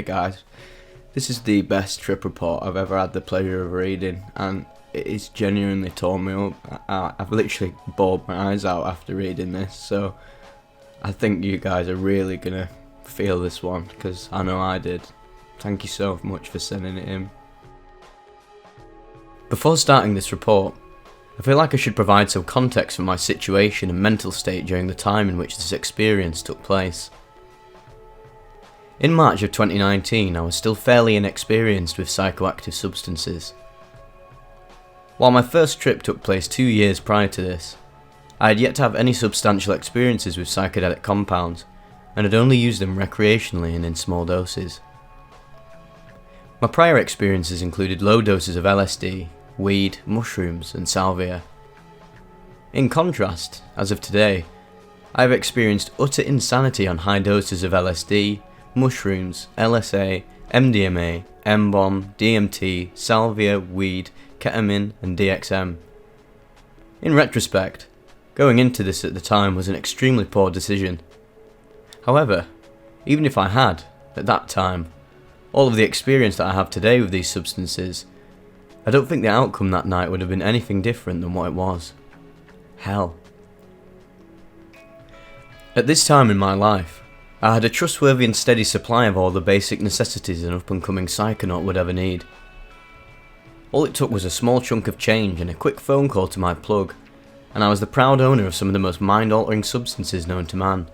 Hey guys, this is the best trip report I've ever had the pleasure of reading, and it's genuinely torn me up. I've literally bawled my eyes out after reading this, so I think you guys are really gonna feel this one, because I know I did. Thank you so much for sending it in. Before starting this report, I feel like I should provide some context for my situation and mental state during the time in which this experience took place. In March of 2019, I was still fairly inexperienced with psychoactive substances. While my first trip took place 2 years prior to this, I had yet to have any substantial experiences with psychedelic compounds, and had only used them recreationally and in small doses. My prior experiences included low doses of LSD, weed, mushrooms, and salvia. In contrast, as of today, I have experienced utter insanity on high doses of LSD, mushrooms, LSA, MDMA, M-bomb, DMT, salvia, weed, ketamine, and DXM. In retrospect, going into this at the time was an extremely poor decision. However, even if I had, at that time, all of the experience that I have today with these substances, I don't think the outcome that night would have been anything different than what it was. Hell. At this time in my life, I had a trustworthy and steady supply of all the basic necessities an up-and-coming psychonaut would ever need. All it took was a small chunk of change and a quick phone call to my plug, and I was the proud owner of some of the most mind-altering substances known to man.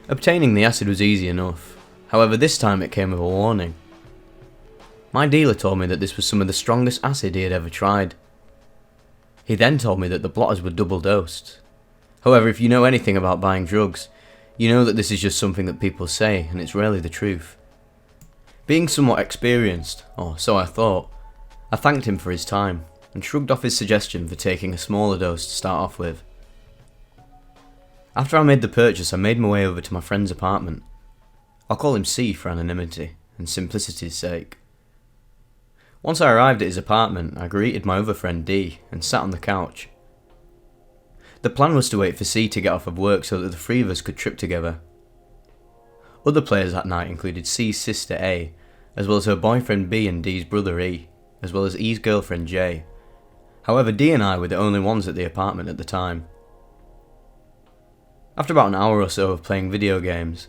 Obtaining the acid was easy enough, however this time it came with a warning. My dealer told me that this was some of the strongest acid he had ever tried. He then told me that the blotters were double dosed. However, if you know anything about buying drugs, you know that this is just something that people say, and it's rarely the truth. Being somewhat experienced, or so I thought, I thanked him for his time, and shrugged off his suggestion for taking a smaller dose to start off with. After I made the purchase, I made my way over to my friend's apartment. I'll call him C for anonymity and simplicity's sake. Once I arrived at his apartment, I greeted my other friend D and sat on the couch. The plan was to wait for C to get off of work so that the three of us could trip together. Other players that night included C's sister A, as well as her boyfriend B and D's brother E, as well as E's girlfriend J. However, D and I were the only ones at the apartment at the time. After about an hour or so of playing video games,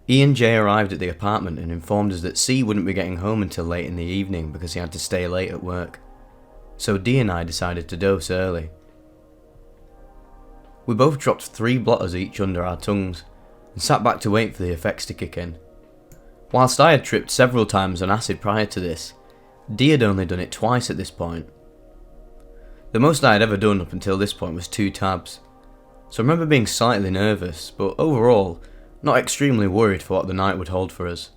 E and J arrived at the apartment and informed us that C wouldn't be getting home until late in the evening because he had to stay late at work. So D and I decided to dose early. We both dropped 3 blotters each under our tongues, and sat back to wait for the effects to kick in. Whilst I had tripped several times on acid prior to this, D had only done it twice at this point. The most I had ever done up until this point was 2 tabs, so I remember being slightly nervous, but overall, not extremely worried for what the night would hold for us.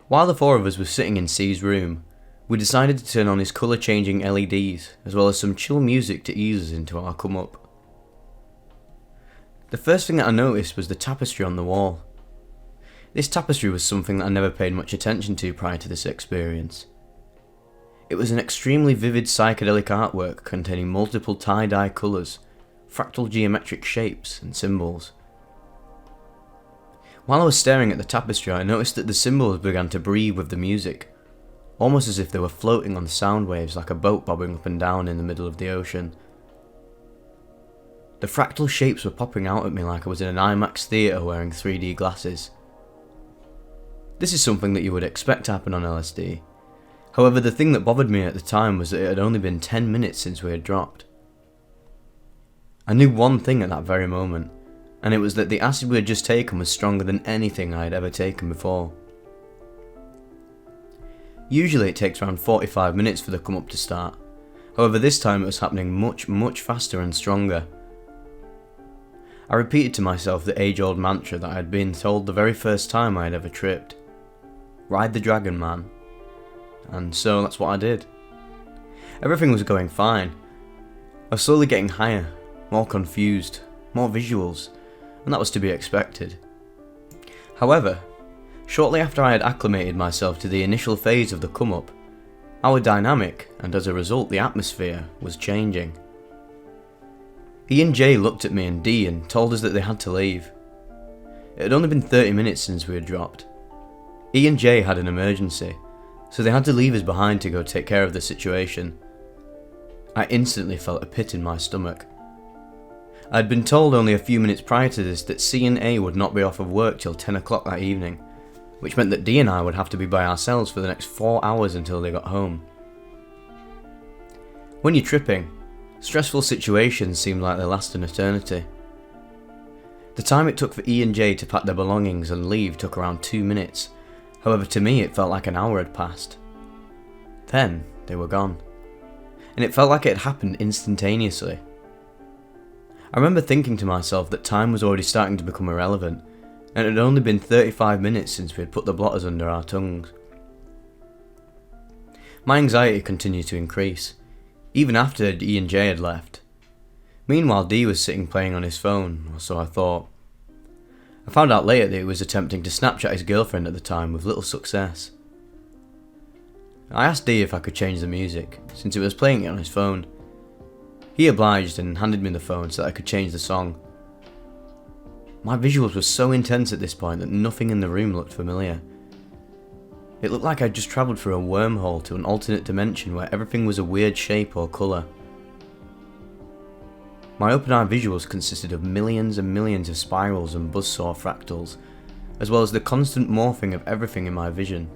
While the 4 of us were sitting in C's room, we decided to turn on his colour changing LEDs, as well as some chill music to ease us into our come up. The first thing that I noticed was the tapestry on the wall. This tapestry was something that I never paid much attention to prior to this experience. It was an extremely vivid psychedelic artwork containing multiple tie-dye colours, fractal geometric shapes and symbols. While I was staring at the tapestry, I noticed that the symbols began to breathe with the music, almost as if they were floating on sound waves like a boat bobbing up and down in the middle of the ocean. The fractal shapes were popping out at me like I was in an IMAX theatre wearing 3D glasses. This is something that you would expect to happen on LSD. However, the thing that bothered me at the time was that it had only been 10 minutes since we had dropped. I knew one thing at that very moment, and it was that the acid we had just taken was stronger than anything I had ever taken before. Usually it takes around 45 minutes for the come up to start, however this time it was happening much faster and stronger. I repeated to myself the age-old mantra that I had been told the very first time I had ever tripped. Ride the dragon, man. And so that's what I did. Everything was going fine. I was slowly getting higher, more confused, more visuals, and that was to be expected. However, shortly after I had acclimated myself to the initial phase of the come-up, our dynamic, and as a result the atmosphere, was changing. E and J looked at me and D and told us that they had to leave. It had only been 30 minutes since we had dropped. E and J had an emergency, so they had to leave us behind to go take care of the situation. I instantly felt a pit in my stomach. I had been told only a few minutes prior to this that C and A would not be off of work till 10 o'clock that evening, which meant that D and I would have to be by ourselves for the next 4 hours until they got home. When you're tripping, stressful situations seem like they last an eternity. The time it took for E and J to pack their belongings and leave took around 2 minutes, however to me it felt like an hour had passed. Then they were gone, and it felt like it had happened instantaneously. I remember thinking to myself that time was already starting to become irrelevant, and it had only been 35 minutes since we had put the blotters under our tongues. My anxiety continued to increase, even after E and J had left. Meanwhile, D was sitting playing on his phone, or so I thought. I found out later that he was attempting to Snapchat his girlfriend at the time with little success. I asked D if I could change the music, since he was playing it on his phone. He obliged and handed me the phone so that I could change the song. My visuals were so intense at this point that nothing in the room looked familiar. It looked like I'd just travelled through a wormhole to an alternate dimension where everything was a weird shape or colour. My open-eye visuals consisted of millions and millions of spirals and buzzsaw fractals, as well as the constant morphing of everything in my vision.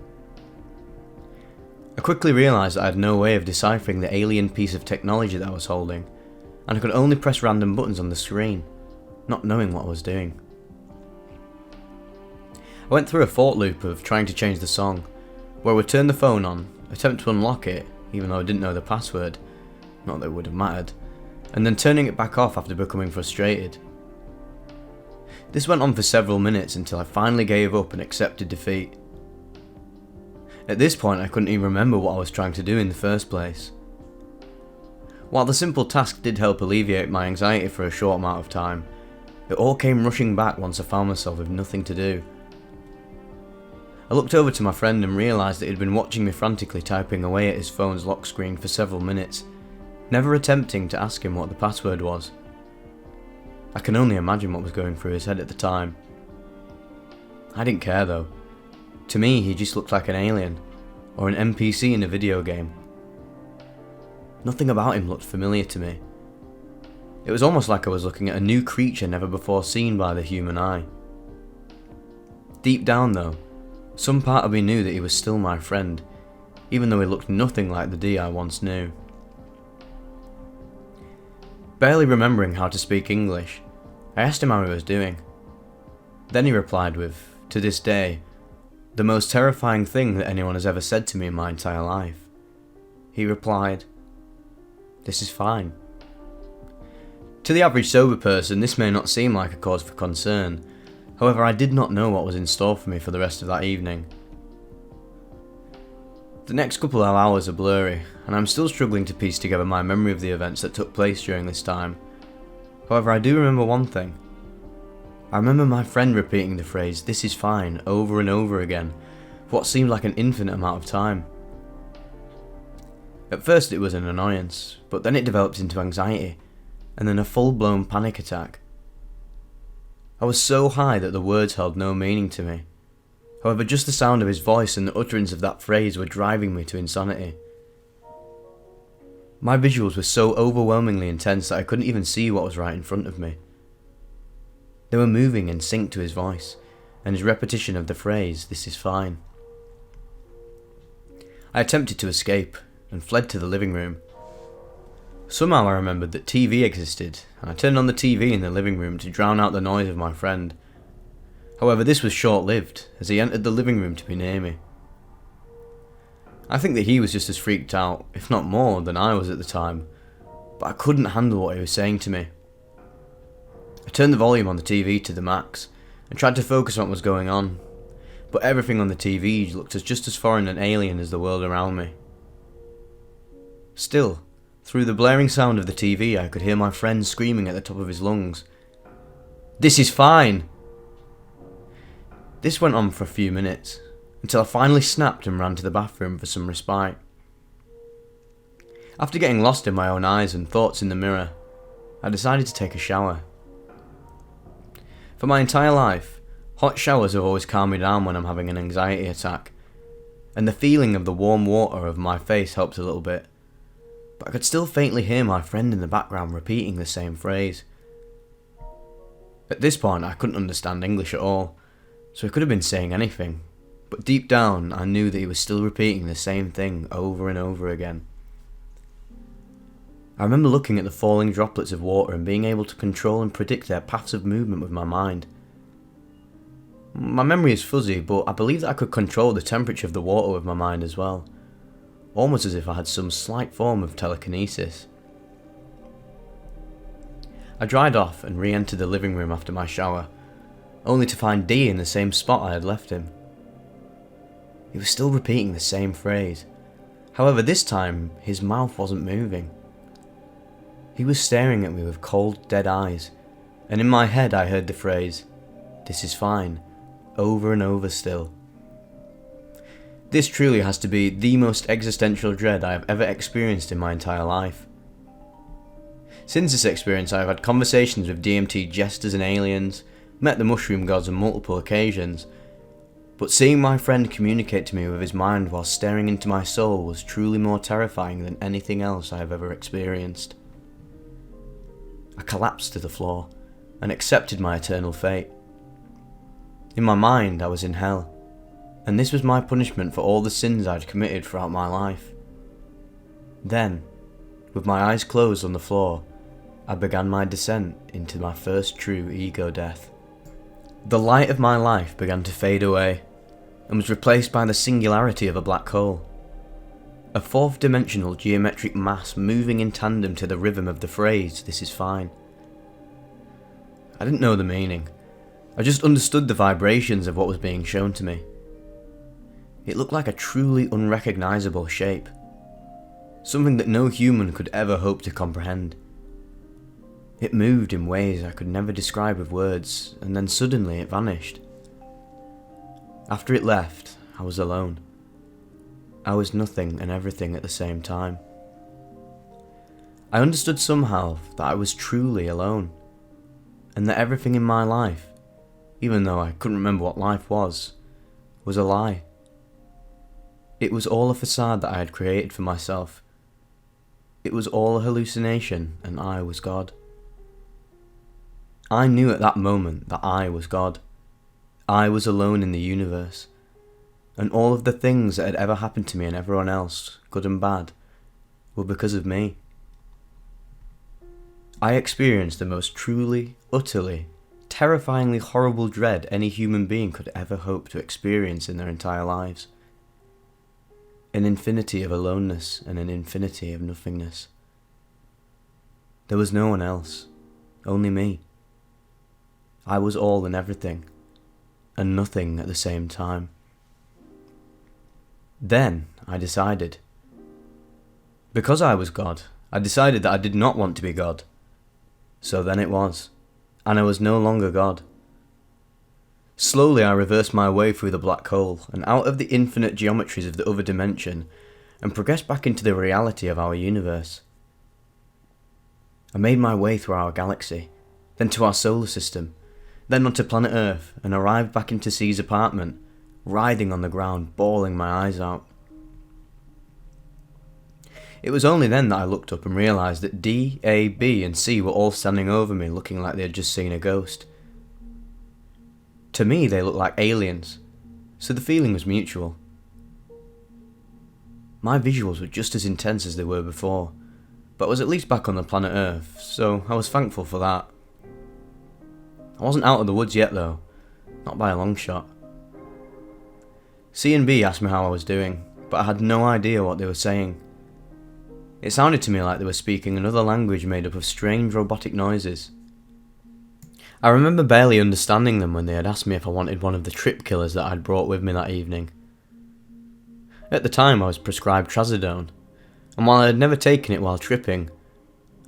I quickly realised that I had no way of deciphering the alien piece of technology that I was holding, and I could only press random buttons on the screen, not knowing what I was doing. I went through a thought loop of trying to change the song, where I would turn the phone on, attempt to unlock it, even though I didn't know the password, not that it would have mattered, and then turning it back off after becoming frustrated. This went on for several minutes until I finally gave up and accepted defeat. At this point I couldn't even remember what I was trying to do in the first place. While the simple task did help alleviate my anxiety for a short amount of time, it all came rushing back once I found myself with nothing to do. I looked over to my friend and realised that he'd been watching me frantically typing away at his phone's lock screen for several minutes, never attempting to ask him what the password was. I can only imagine what was going through his head at the time. I didn't care though. To me, he just looked like an alien, or an NPC in a video game. Nothing about him looked familiar to me. It was almost like I was looking at a new creature never before seen by the human eye. Deep down though, some part of me knew that he was still my friend, even though he looked nothing like the D I once knew. Barely remembering how to speak English, I asked him how he was doing. Then he replied with, to this day, the most terrifying thing that anyone has ever said to me in my entire life. He replied, "This is fine." To the average sober person, this may not seem like a cause for concern. However, I did not know what was in store for me for the rest of that evening. The next couple of hours are blurry, and I'm still struggling to piece together my memory of the events that took place during this time. However, I do remember one thing. I remember my friend repeating the phrase, "This is fine," over and over again, for what seemed like an infinite amount of time. At first it was an annoyance, but then it developed into anxiety, and then a full-blown panic attack. I was so high that the words held no meaning to me. However, just the sound of his voice and the utterance of that phrase were driving me to insanity. My visuals were so overwhelmingly intense that I couldn't even see what was right in front of me. They were moving in sync to his voice, and his repetition of the phrase, "This is fine." I attempted to escape, and fled to the living room. Somehow I remembered that TV existed, and I turned on the TV in the living room to drown out the noise of my friend. However, this was short-lived, as he entered the living room to be near me. I think that he was just as freaked out, if not more, than I was at the time, but I couldn't handle what he was saying to me. I turned the volume on the TV to the max, and tried to focus on what was going on, but everything on the TV looked just as foreign and alien as the world around me. Still, through the blaring sound of the TV, I could hear my friend screaming at the top of his lungs, "This is fine!" This went on for a few minutes, until I finally snapped and ran to the bathroom for some respite. After getting lost in my own eyes and thoughts in the mirror, I decided to take a shower. For my entire life, Hot showers have always calmed me down when I'm having an anxiety attack, and the feeling of the warm water over my face helped a little bit, but I could still faintly hear my friend in the background repeating the same phrase. At this point I couldn't understand English at all, so he could have been saying anything, but deep down I knew that he was still repeating the same thing over and over again. I remember looking at the falling droplets of water and being able to control and predict their paths of movement with my mind. My memory is fuzzy, but I believe that I could control the temperature of the water with my mind as well, almost as if I had some slight form of telekinesis. I dried off and re-entered the living room after my shower, only to find Dee in the same spot I had left him. He was still repeating the same phrase. However, this time his mouth wasn't moving. He was staring at me with cold, dead eyes, and in my head I heard the phrase, "This is fine," over and over still. This truly has to be the most existential dread I have ever experienced in my entire life. Since this experience I have had conversations with DMT jesters and aliens, met the mushroom gods on multiple occasions, but seeing my friend communicate to me with his mind while staring into my soul was truly more terrifying than anything else I have ever experienced. I collapsed to the floor and accepted my eternal fate. In my mind I was in hell, and this was my punishment for all the sins I'd committed throughout my life. Then, with my eyes closed on the floor, I began my descent into my first true ego death. The light of my life began to fade away, and was replaced by the singularity of a black hole. A fourth-dimensional geometric mass moving in tandem to the rhythm of the phrase, "This is fine." I didn't know the meaning. I just understood the vibrations of what was being shown to me. It looked like a truly unrecognisable shape, something that no human could ever hope to comprehend. It moved in ways I could never describe with words, and then suddenly it vanished. After it left, I was alone. I was nothing and everything at the same time. I understood somehow that I was truly alone, and that everything in my life, even though I couldn't remember what life was a lie. It was all a facade that I had created for myself. It was all a hallucination, and I was God. I knew at that moment that I was God. I was alone in the universe, and all of the things that had ever happened to me and everyone else, good and bad, were because of me. I experienced the most truly, utterly, terrifyingly horrible dread any human being could ever hope to experience in their entire lives. An infinity of aloneness and an infinity of nothingness. There was no one else, only me. I was all and everything, and nothing at the same time. Then I decided. Because I was God, I decided that I did not want to be God. So then it was, and I was no longer God. Slowly I reversed my way through the black hole and out of the infinite geometries of the other dimension and progressed back into the reality of our universe. I made my way through our galaxy, then to our solar system, then onto planet Earth, and arrived back into C's apartment, writhing on the ground, bawling my eyes out. It was only then that I looked up and realised that D, A, B and C were all standing over me looking like they had just seen a ghost. To me they looked like aliens, so the feeling was mutual. My visuals were just as intense as they were before, but I was at least back on the planet Earth, so I was thankful for that. I wasn't out of the woods yet though, not by a long shot. C and B asked me how I was doing, but I had no idea what they were saying. It sounded to me like they were speaking another language made up of strange robotic noises. I remember barely understanding them when they had asked me if I wanted one of the trip killers that I'd brought with me that evening. At the time I was prescribed trazodone, and while I had never taken it while tripping,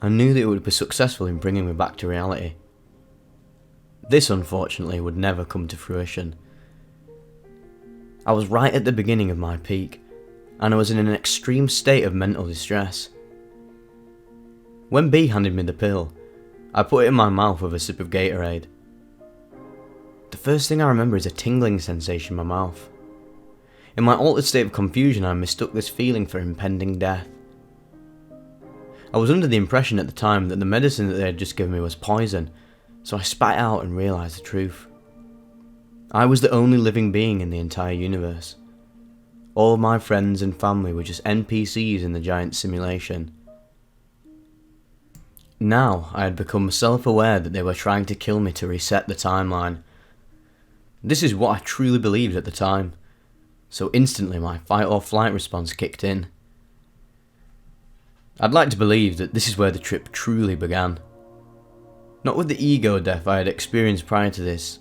I knew that it would be successful in bringing me back to reality. This, unfortunately, would never come to fruition. I was right at the beginning of my peak, and I was in an extreme state of mental distress. When B handed me the pill, I put it in my mouth with a sip of Gatorade. The first thing I remember is a tingling sensation in my mouth. In my altered state of confusion, I mistook this feeling for impending death. I was under the impression at the time that the medicine that they had just given me was poison, so I spat it out and realised the truth. I was the only living being in the entire universe. All of my friends and family were just NPCs in the giant simulation. Now I had become self-aware that they were trying to kill me to reset the timeline. This is what I truly believed at the time, so instantly my fight or flight response kicked in. I'd like to believe that this is where the trip truly began. Not with the ego death I had experienced prior to this,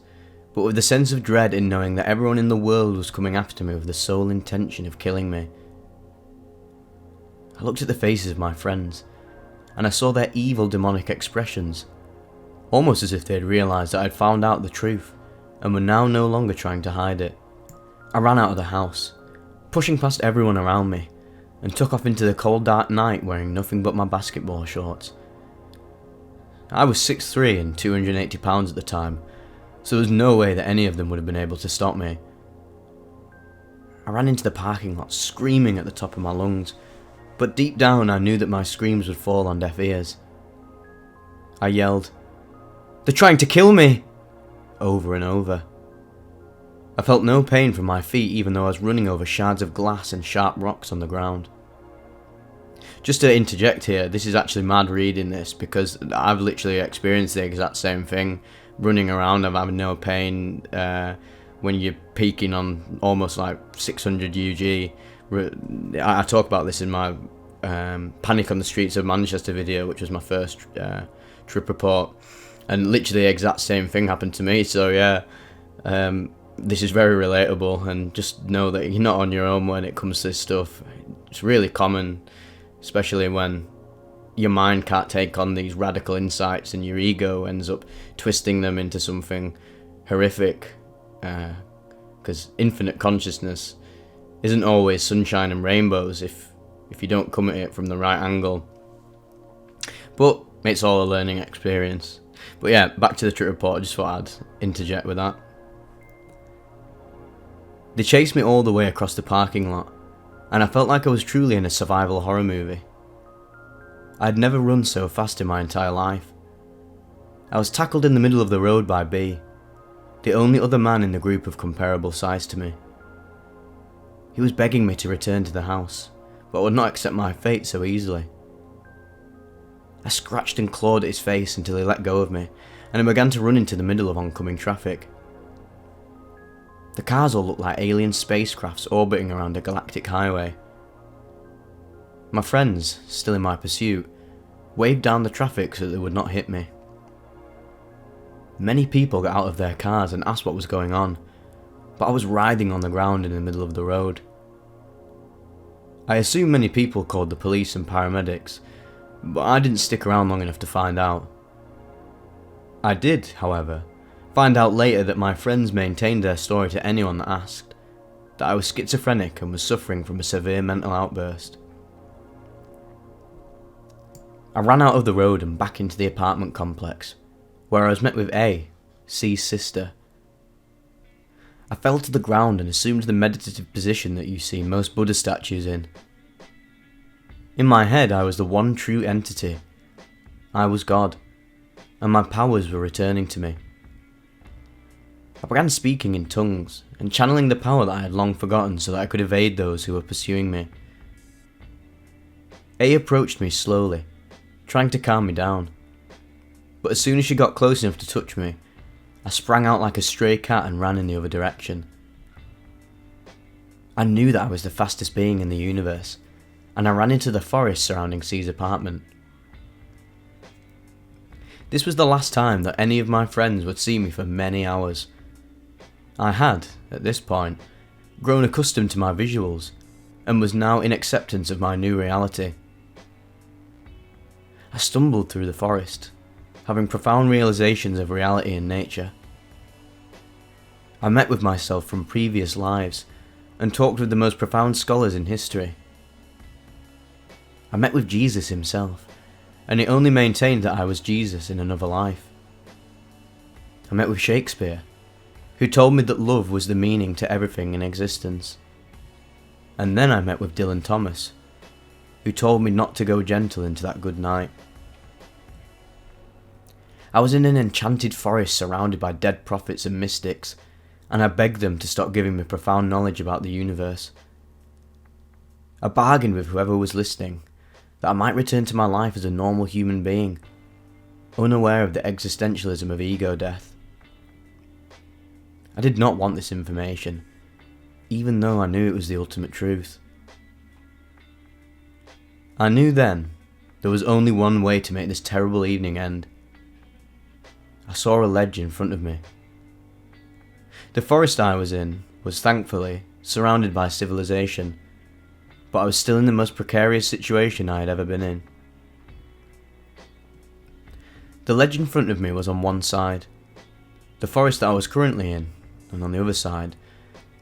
but with the sense of dread in knowing that everyone in the world was coming after me with the sole intention of killing me. I looked at the faces of my friends, and I saw their evil demonic expressions, almost as if they had realised that I'd found out the truth, and were now no longer trying to hide it. I ran out of the house, pushing past everyone around me, and took off into the cold dark night wearing nothing but my basketball shorts. I was 6'3" and 280 pounds at the time, so there was no way that any of them would have been able to stop me. I ran into the parking lot screaming at the top of my lungs, but deep down I knew that my screams would fall on deaf ears. I yelled, "They're trying to kill me!" over and over. I felt no pain from my feet even though I was running over shards of glass and sharp rocks on the ground. Just to interject here, this is actually mad reading this because I've literally experienced the exact same thing. Running around, I'm having no pain when you're peaking on almost like 600 UG. I talk about this in my Panic on the Streets of Manchester video, which was my first trip report. And literally the exact same thing happened to me, so yeah, this is very relatable, and just know that you're not on your own when it comes to this stuff. It's really common, especially when your mind can't take on these radical insights and your ego ends up twisting them into something horrific, because infinite consciousness isn't always sunshine and rainbows if you don't come at it from the right angle. But it's all a learning experience. But yeah, back to the trip report. I just thought I'd interject with that. They chased me all the way across the parking lot, and I felt like I was truly in a survival horror movie. I'd never run so fast in my entire life. I was tackled in the middle of the road by B, the only other man in the group of comparable size to me. He was begging me to return to the house, but would not accept my fate so easily. I scratched and clawed at his face until he let go of me, and I began to run into the middle of oncoming traffic. The cars all looked like alien spacecrafts orbiting around a galactic highway. My friends, still in my pursuit, waved down the traffic so that they would not hit me. Many people got out of their cars and asked what was going on, but I was writhing on the ground in the middle of the road. I assume many people called the police and paramedics, but I didn't stick around long enough to find out. I did, however, find out later that my friends maintained their story to anyone that asked, that I was schizophrenic and was suffering from a severe mental outburst. I ran out of the road and back into the apartment complex, where I was met with A, C's sister. I fell to the ground and assumed the meditative position that you see most Buddha statues in. In my head, I was the one true entity. I was God, and my powers were returning to me. I began speaking in tongues and channeling the power that I had long forgotten so that I could evade those who were pursuing me. A approached me slowly, trying to calm me down, but as soon as she got close enough to touch me, I sprang out like a stray cat and ran in the other direction. I knew that I was the fastest being in the universe, and I ran into the forest surrounding C's apartment. This was the last time that any of my friends would see me for many hours. I had, at this point, grown accustomed to my visuals, and was now in acceptance of my new reality. I stumbled through the forest, having profound realizations of reality and nature. I met with myself from previous lives, and talked with the most profound scholars in history. I met with Jesus himself, and he only maintained that I was Jesus in another life. I met with Shakespeare, who told me that love was the meaning to everything in existence. And then I met with Dylan Thomas, who told me not to go gentle into that good night. I was in an enchanted forest surrounded by dead prophets and mystics, and I begged them to stop giving me profound knowledge about the universe. I bargained with whoever was listening that I might return to my life as a normal human being, unaware of the existentialism of ego death. I did not want this information, even though I knew it was the ultimate truth. I knew then there was only one way to make this terrible evening end. I saw a ledge in front of me. The forest I was in was thankfully surrounded by civilization, but I was still in the most precarious situation I had ever been in. The ledge in front of me was on one side, the forest that I was currently in, and on the other side,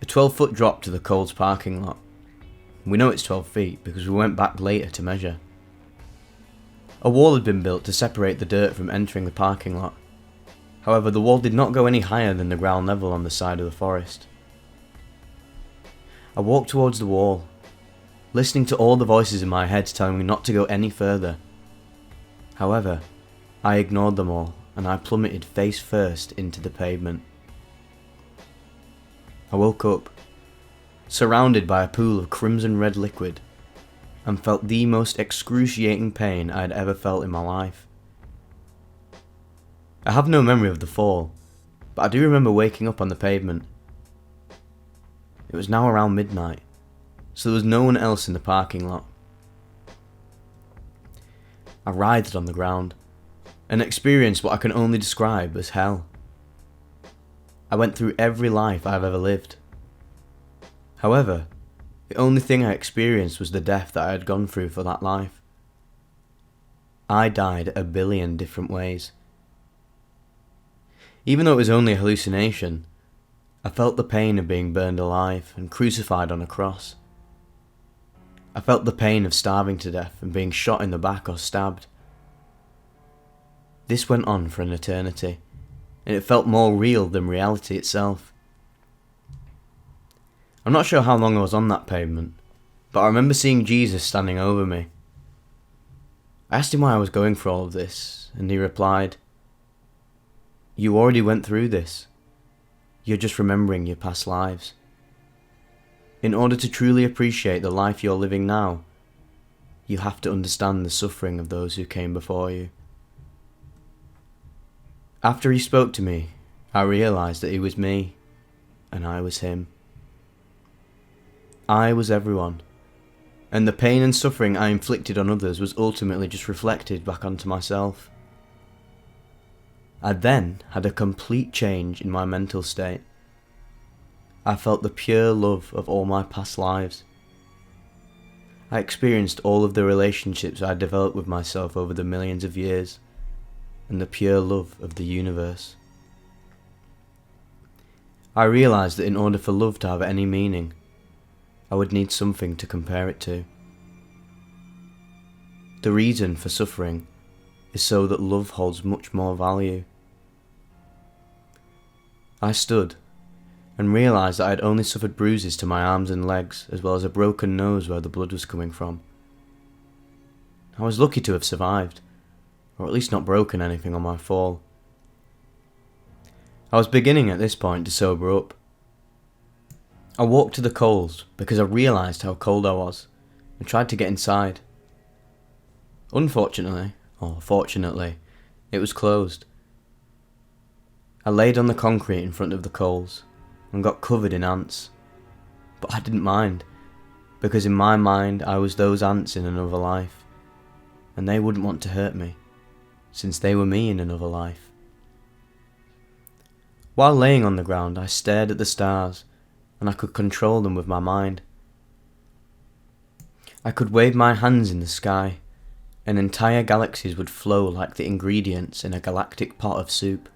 a 12-foot drop to the Coles parking lot. We know it's 12 feet because we went back later to measure. A wall had been built to separate the dirt from entering the parking lot. However, the wall did not go any higher than the ground level on the side of the forest. I walked towards the wall, listening to all the voices in my head telling me not to go any further. However, I ignored them all and I plummeted face first into the pavement. I woke up, surrounded by a pool of crimson red liquid, and felt the most excruciating pain I had ever felt in my life. I have no memory of the fall, but I do remember waking up on the pavement. It was now around midnight, so there was no one else in the parking lot. I writhed on the ground, and experienced what I can only describe as hell. I went through every life I have ever lived. However, the only thing I experienced was the death that I had gone through for that life. I died a billion different ways. Even though it was only a hallucination, I felt the pain of being burned alive and crucified on a cross. I felt the pain of starving to death and being shot in the back or stabbed. This went on for an eternity, and it felt more real than reality itself. I'm not sure how long I was on that pavement, but I remember seeing Jesus standing over me. I asked him why I was going through all of this, and he replied, "You already went through this. You're just remembering your past lives. In order to truly appreciate the life you're living now, you have to understand the suffering of those who came before you." After he spoke to me, I realised that he was me, and I was him. I was everyone, and the pain and suffering I inflicted on others was ultimately just reflected back onto myself. I then had a complete change in my mental state. I felt the pure love of all my past lives. I experienced all of the relationships I had developed with myself over the millions of years, and the pure love of the universe. I realised that in order for love to have any meaning, I would need something to compare it to. The reason for suffering is so that love holds much more value. I stood and realised that I had only suffered bruises to my arms and legs, as well as a broken nose where the blood was coming from. I was lucky to have survived, or at least not broken anything on my fall. I was beginning at this point to sober up. I walked to the Coles because I realised how cold I was and tried to get inside. Unfortunately, or fortunately, it was closed. I laid on the concrete in front of the Coles and got covered in ants, but I didn't mind, because in my mind I was those ants in another life, and they wouldn't want to hurt me, since they were me in another life. While laying on the ground, I stared at the stars, and I could control them with my mind. I could wave my hands in the sky, and entire galaxies would flow like the ingredients in a galactic pot of soup.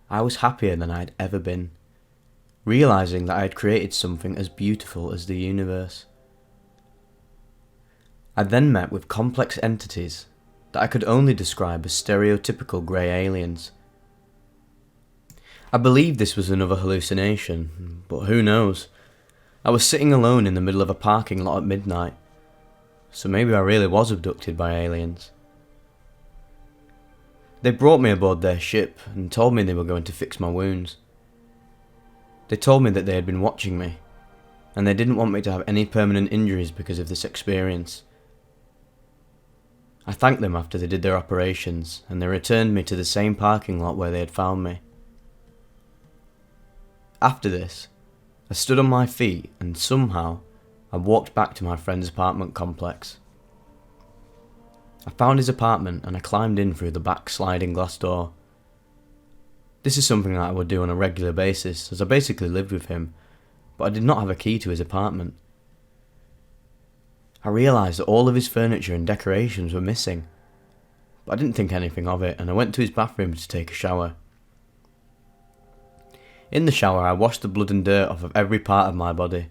I was happier than I had ever been, realising that I had created something as beautiful as the universe. I then met with complex entities that I could only describe as stereotypical grey aliens. I believe this was another hallucination, but who knows? I was sitting alone in the middle of a parking lot at midnight, so maybe I really was abducted by aliens. They brought me aboard their ship and told me they were going to fix my wounds. They told me that they had been watching me, and they didn't want me to have any permanent injuries because of this experience. I thanked them after they did their operations, and they returned me to the same parking lot where they had found me. After this, I stood on my feet and somehow I walked back to my friend's apartment complex. I found his apartment and I climbed in through the back sliding glass door. This is something that I would do on a regular basis, as I basically lived with him, but I did not have a key to his apartment. I realised that all of his furniture and decorations were missing, but I didn't think anything of it, and I went to his bathroom to take a shower. In the shower, I washed the blood and dirt off of every part of my body.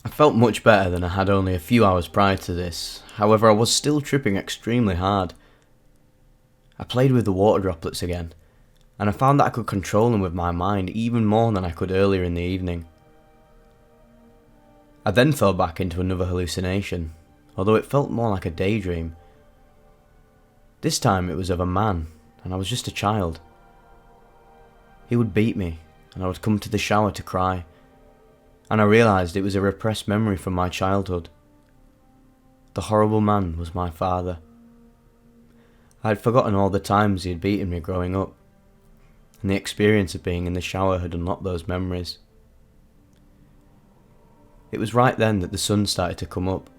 I felt much better than I had only a few hours prior to this, however I was still tripping extremely hard. I played with the water droplets again, and I found that I could control them with my mind even more than I could earlier in the evening. I then fell back into another hallucination, although it felt more like a daydream. This time it was of a man, and I was just a child. He would beat me, and I would come to the shower to cry, and I realised it was a repressed memory from my childhood. The horrible man was my father. I had forgotten all the times he had beaten me growing up, and the experience of being in the shower had unlocked those memories. It was right then that the sun started to come up.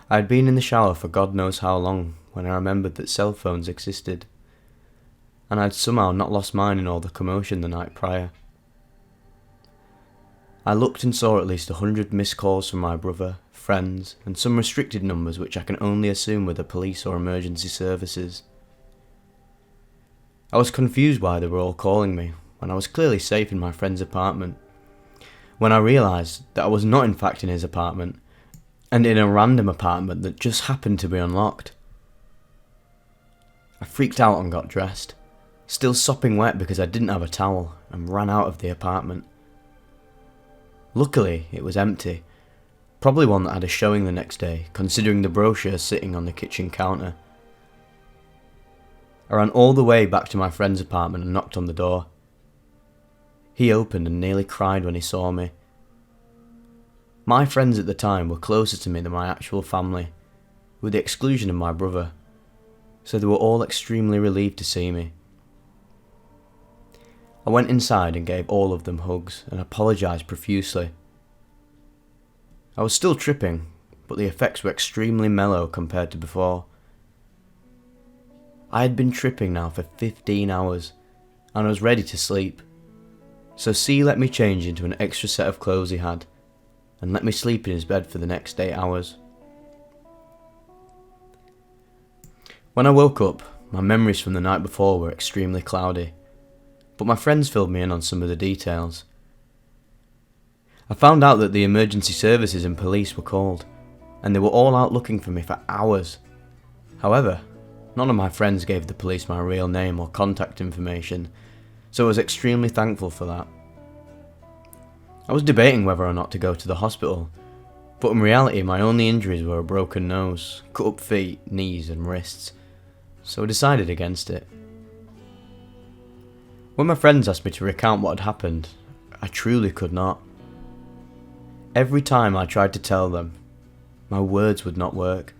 I had been in the shower for God knows how long when I remembered that cell phones existed, and I had somehow not lost mine in all the commotion the night prior. I looked and saw at least 100 missed calls from my brother, friends, and some restricted numbers which I can only assume were the police or emergency services. I was confused why they were all calling me, when I was clearly safe in my friend's apartment, when I realised that I was not in fact in his apartment, and in a random apartment that just happened to be unlocked. I freaked out and got dressed, still sopping wet because I didn't have a towel, and ran out of the apartment. Luckily, it was empty, probably one that had a showing the next day, considering the brochure sitting on the kitchen counter. I ran all the way back to my friend's apartment and knocked on the door. He opened and nearly cried when he saw me. My friends at the time were closer to me than my actual family, with the exclusion of my brother, so they were all extremely relieved to see me. I went inside and gave all of them hugs and apologised profusely. I was still tripping, but the effects were extremely mellow compared to before. I had been tripping now for 15 hours, and I was ready to sleep, so C let me change into an extra set of clothes he had, and let me sleep in his bed for the next 8 hours. When I woke up, my memories from the night before were extremely cloudy, but my friends filled me in on some of the details. I found out that the emergency services and police were called, and they were all out looking for me for hours. However, none of my friends gave the police my real name or contact information, so I was extremely thankful for that. I was debating whether or not to go to the hospital, but in reality my only injuries were a broken nose, cut up feet, knees and wrists, so I decided against it. When my friends asked me to recount what had happened, I truly could not. Every time I tried to tell them, my words would not work,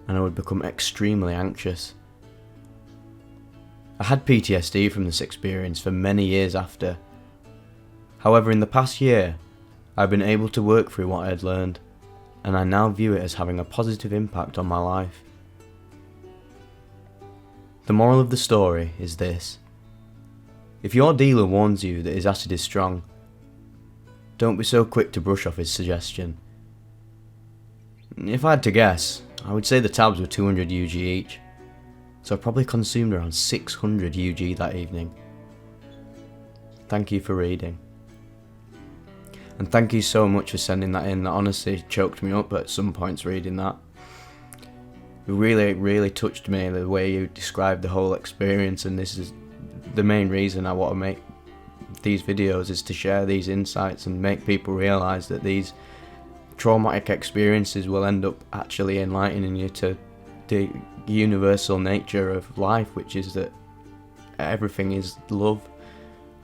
and I would become extremely anxious. I had PTSD from this experience for many years after. However, in the past year, I've been able to work through what I had learned, and I now view it as having a positive impact on my life. The moral of the story is this: if your dealer warns you that his acid is strong, don't be so quick to brush off his suggestion. If I had to guess, I would say the tabs were 200 UG each, so I probably consumed around 600 UG that evening. Thank you for reading. And thank you so much for sending that in. That honestly choked me up at some points reading that. It really touched me, the way you described the whole experience, and this is the main reason I want to make these videos is to share these insights and make people realise that these traumatic experiences will end up actually enlightening you to the universal nature of life, which is that everything is love,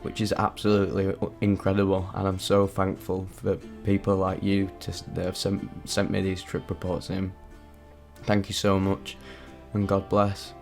which is absolutely incredible. And I'm so thankful for people like you that have sent me these trip reports in. Thank you so much, and God bless.